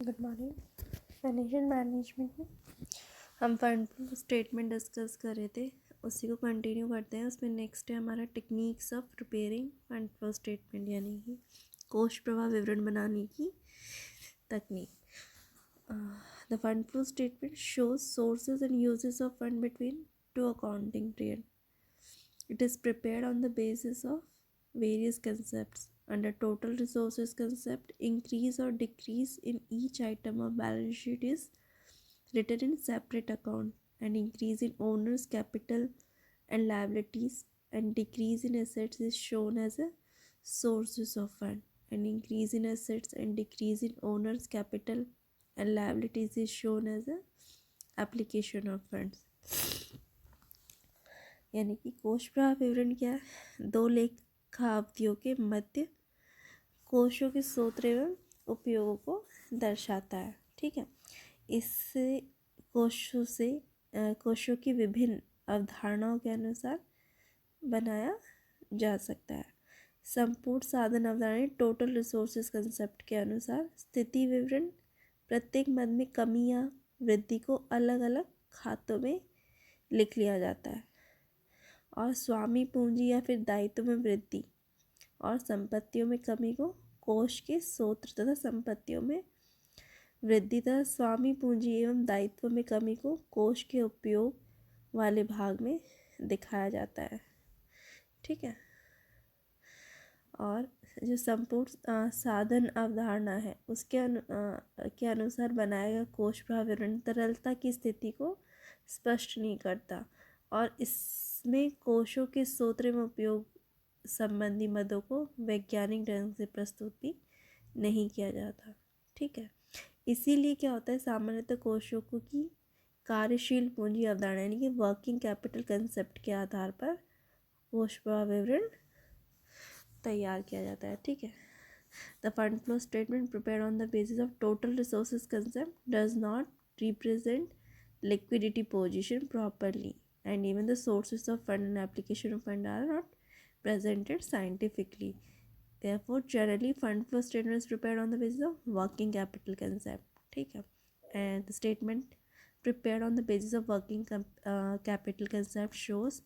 Good morning. Financial management में हम fund flow statement discuss कर रहे थे, उसी को कंटिन्यू करते हैं। उसमें नेक्स्ट है हमारा techniques of preparing fund flow statement, यानी कि कोष प्रवाह विवरण बनाने की तकनीक। The fund flow statement shows sources and uses of fund between two accounting period. It is prepared on the basis of various concepts. Under total resources concept, increase or decrease in each item of balance sheet is written in separate account, and increase in owner's capital and liabilities and decrease in assets is shown as a sources of fund, and increase in assets and decrease in owner's capital and liabilities is shown as a application of funds. यानी कि कोष प्रवाह विवरण क्या है? दो लेखा अवधियों के मध्य कोषों के स्रोत एवं उपयोगों को दर्शाता है। ठीक है, इससे कोषों की विभिन्न अवधारणाओं के अनुसार बनाया जा सकता है। संपूर्ण साधन अवधारणा टोटल रिसोर्सेज कंसेप्ट के अनुसार स्थिति विवरण प्रत्येक मद में कमी या वृद्धि को अलग अलग खातों में लिख लिया जाता है, और स्वामी पूंजी या फिर दायित्व में वृद्धि और संपत्तियों में कमी को कोष के स्रोत तथा संपत्तियों में वृद्धि तथा स्वामी पूंजी एवं दायित्व में कमी को कोष के उपयोग वाले भाग में दिखाया जाता है। ठीक है, और जो संपूर्ण साधन अवधारणा है उसके के अनुसार बनाया गया कोष प्रवाह विवरण तरलता की स्थिति को स्पष्ट नहीं करता, और इसमें कोषों के स्रोत में उपयोग संबंधी मदों को वैज्ञानिक ढंग से प्रस्तुत भी नहीं किया जाता। ठीक है, इसीलिए क्या होता है, सामान्यतः कोषों की कार्यशील पूंजी अवधारणा यानी कि वर्किंग कैपिटल कंसेप्ट के आधार पर कोष प्रवाह विवरण तैयार किया जाता है। ठीक है, the fund flow statement prepared on the basis of total resources concept does not represent liquidity position properly, and even the sources of fund and application of fund are not presented scientifically. Therefore, generally fund flow statement is prepared on the basis of working capital concept. ठीक है, and the statement prepared on the basis of working capital concept shows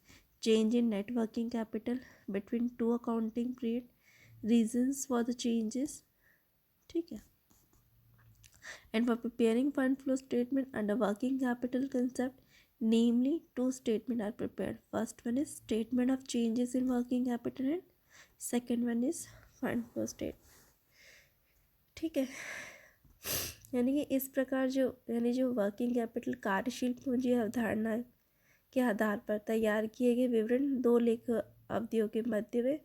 change in net working capital between two accounting period, reasons for the changes. ठीक है, and for preparing fund flow statement under working capital concept, namely two statements are prepared. First one is statement of changes in working capital and second one is fund flow statement. ठीक है, यानी कि इस प्रकार जो working capital कार्यशील पूंजी अवधारणा के आधार पर तैयार किए गए विवरण दो लेख अवधियों के मध्य में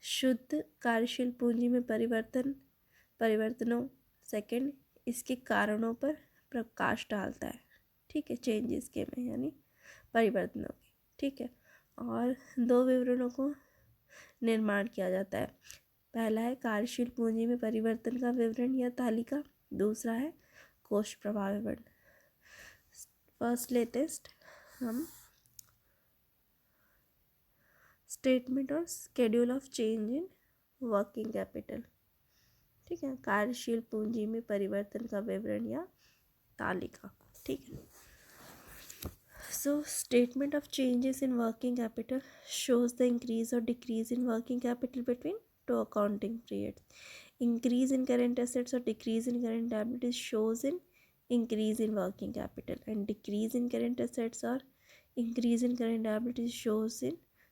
शुद्ध कार्यशील पूंजी में परिवर्तनों सेकंड इसके कारणों पर प्रकाश डालता है। ठीक है, चेंजेस के में यानी परिवर्तनों के। ठीक है, और दो विवरणों को निर्माण किया जाता है। पहला है कार्यशील पूंजी में परिवर्तन का विवरण या तालिका, दूसरा है कोष प्रवाह विवरण। फर्स्ट लेटेस्ट हम स्टेटमेंट और schedule of change in working capital. ठीक है, कार्यशील पूंजी में परिवर्तन का विवरण या तालिका। ठीक है, so statement of changes in working capital shows the increase और decrease in working capital between two accounting periods. Increase in current assets और decrease in current liabilities shows in increase in working capital, and decrease in current assets और increase in current liabilities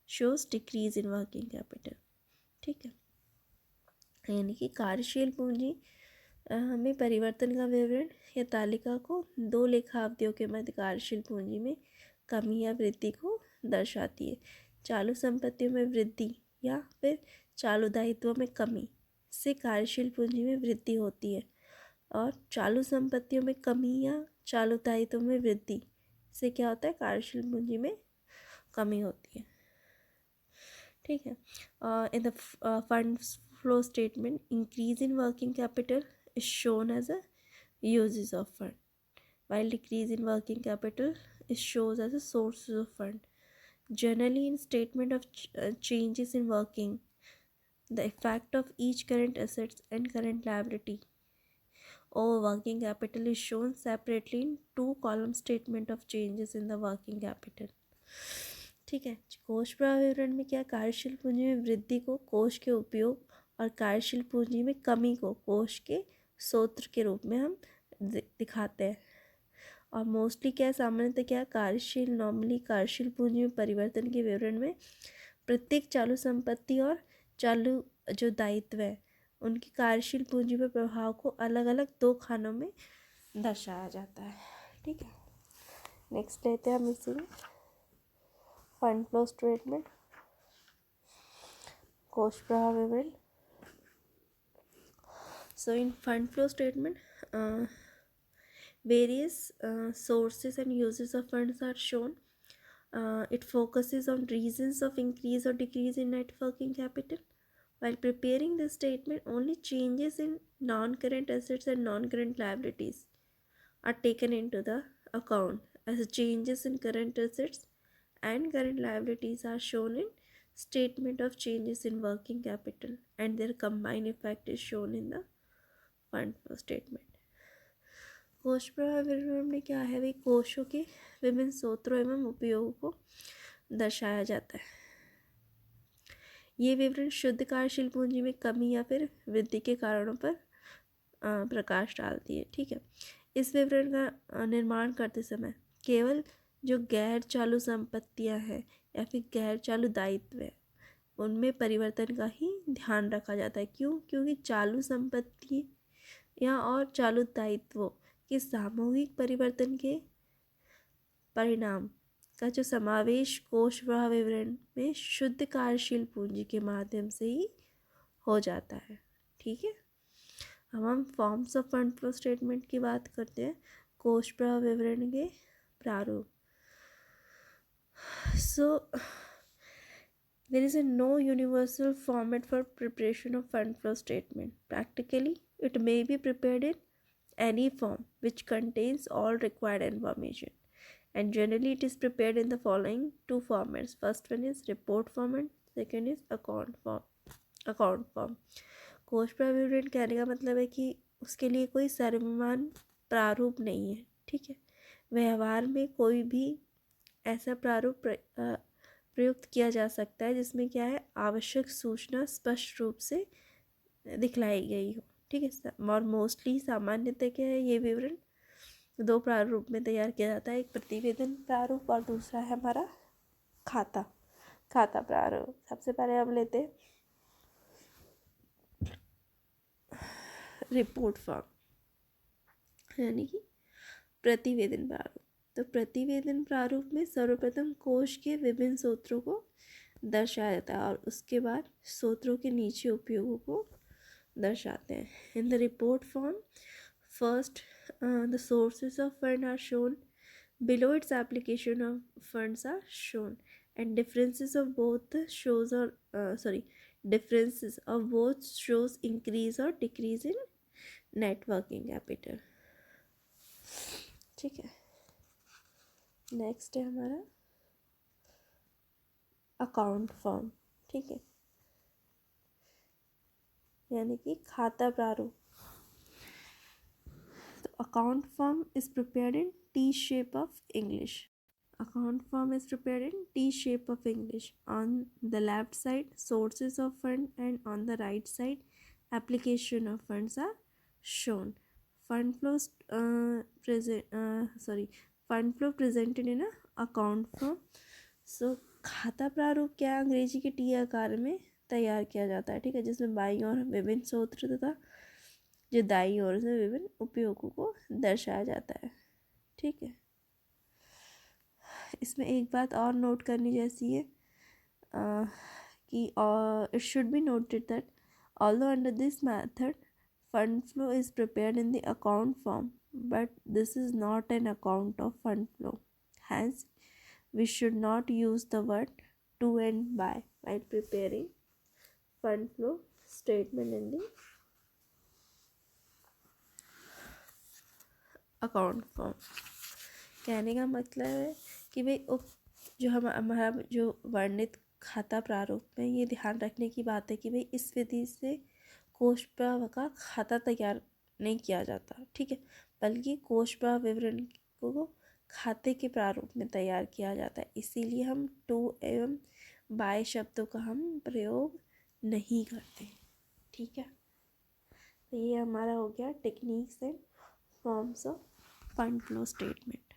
shows decrease in working capital. ठीक है, यानी कि कार्यशील पूंजी में परिवर्तन का विवरण या तालिका को दो लेखा अवधियों के मध्य कार्यशील पूंजी में कमी या वृद्धि को दर्शाती है. चालू संपत्तियों में वृद्धि या फिर चालू दायित्वों में कमी से कार्यशील पूंजी में वृद्धि होती है, और चालू संपत्तियों में कमी या चालू दायित्वों में वृद्धि से क्या होता है, कार्यशील पूंजी में कमी होती है. ठीक है, in the fund flow statement, increase in working capital is shown as a uses of fund, while decrease in working capital is shows as a sources of fund. Generally, in statement of changes in working, the effect of each current assets and current liability or working capital is shown separately in 2-column statement of changes in the working capital. ठीक है, कोष प्रवाह विवरण में क्या कार्यशील पूंजी में वृद्धि को कोष के उपयोग और कार्यशील पूंजी में कमी को कोष के स्रोत के रूप में हम दिखाते हैं। और मोस्टली क्या सामान्यतः क्या नॉर्मली कार्यशील पूंजी में परिवर्तन के विवरण में प्रत्येक चालू संपत्ति और चालू जो दायित्व है उनकी कार्यशील पूंजी पर प्रभाव को अलग अलग 2 खानों में दर्शाया जाता है। ठीक है, नेक्स्ट लेते हैं हम इसी में फंड फ्लो स्टेटमेंट, कोष प्रवाह विवरण। So in fund flow statement various sources and uses of funds are shown. It focuses on reasons of increase or decrease in net working capital. While preparing this statement, only changes in non-current assets and non-current liabilities are taken into the account, as changes in current assets and current liabilities are shown in statement of changes in working capital, and their combined effect is shown in the fund flow statement. कोष प्रवाह विवरण में क्या है, भाई कोषों के विभिन्न स्रोतों एवं उपयोगों को दर्शाया जाता है। ये विवरण शुद्ध कार्यशील पूंजी में कमी या फिर वृद्धि के कारणों पर प्रकाश डालती है। ठीक है, इस विवरण का निर्माण करते समय केवल जो गैर चालू संपत्तियां हैं या फिर गैर चालू दायित्व है उनमें परिवर्तन का ही ध्यान रखा जाता है। क्यों? क्योंकि चालू संपत्ति या और चालू दायित्वों के सामूहिक परिवर्तन के परिणाम का जो समावेश कोष प्रवाह विवरण में शुद्ध कार्यशील पूंजी के माध्यम से ही हो जाता है। ठीक है, अब हम forms of fund flow statement की बात करते हैं, कोष प्रवाह विवरण के प्रारूप। सो there is no universal format for preparation of fund flow statement. Practically, it may be prepared in any form which contains all required information, and generally it is prepared in the following 2 formats. First one is report format, second is account form. कोष प्रवाह विवरण कहने का मतलब है कि उसके लिए कोई सर्वमान्य प्रारूप नहीं है। ठीक है, व्यवहार में कोई भी ऐसा प्रारूप प्रयुक्त किया जा सकता है जिसमें क्या है, आवश्यक सूचना स्पष्ट रूप से दिखलाई गई हो। ठीक है, और मोस्टली सामान्यतः क्या है, ये विवरण 2 प्रारूप में तैयार किया जाता है, एक प्रतिवेदन प्रारूप और दूसरा है हमारा खाता प्रारूप। सबसे पहले हम लेते हैं रिपोर्ट फॉर्म, यानी कि प्रतिवेदन प्रारूप। तो प्रतिवेदन प्रारूप में सर्वप्रथम कोष के विभिन्न स्रोतों को दर्शाया जाता है और उसके बाद स्रोतों के नीचे उपयोगों को दर्शाते हैं। In the report form, first the sources of fund are shown, below its application of funds are shown, and differences of both shows increase or decrease in net working capital। ठीक है, नेक्स्ट है हमारा account form. ठीक है, यानी कि खाता प्रारूप। तो account form is prepared in T shape of English. Account form is prepared in T shape of English. On the left side, sources of fund, and on the right side, application of funds are shown. Fund flows fund flow presented in a account form. So खाता प्रारूप क्या अंग्रेजी के T आकार में तैयार किया जाता है। ठीक है, जिसमें बाईं ओर विभिन्न स्रोत तथा जो दाईं ओर से विभिन्न उपयोगों को दर्शाया जाता है। ठीक है, इसमें एक बात और नोट करनी जैसी है कि it should be noted that although under this method fund flow is prepared in the account form, but this is not an account of fund flow, hence we should not use the word to and by while preparing fund flow statement in the account form। कहने का मतलब है कि भाई जो हमारा जो वर्णित खाता प्रारूप में ये ध्यान रखने की बात है कि भाई इस विधि से कोष प्रवाह का खाता तैयार नहीं किया जाता, ठीक है, बल्कि कोष प्रवाह विवरण को खाते के प्रारूप में तैयार किया जाता है। इसीलिए हम टू एवं बाय शब्दों का हम प्रयोग नहीं करते, ठीक है। तो ये हमारा हो गया techniques and forms of fund flow statement.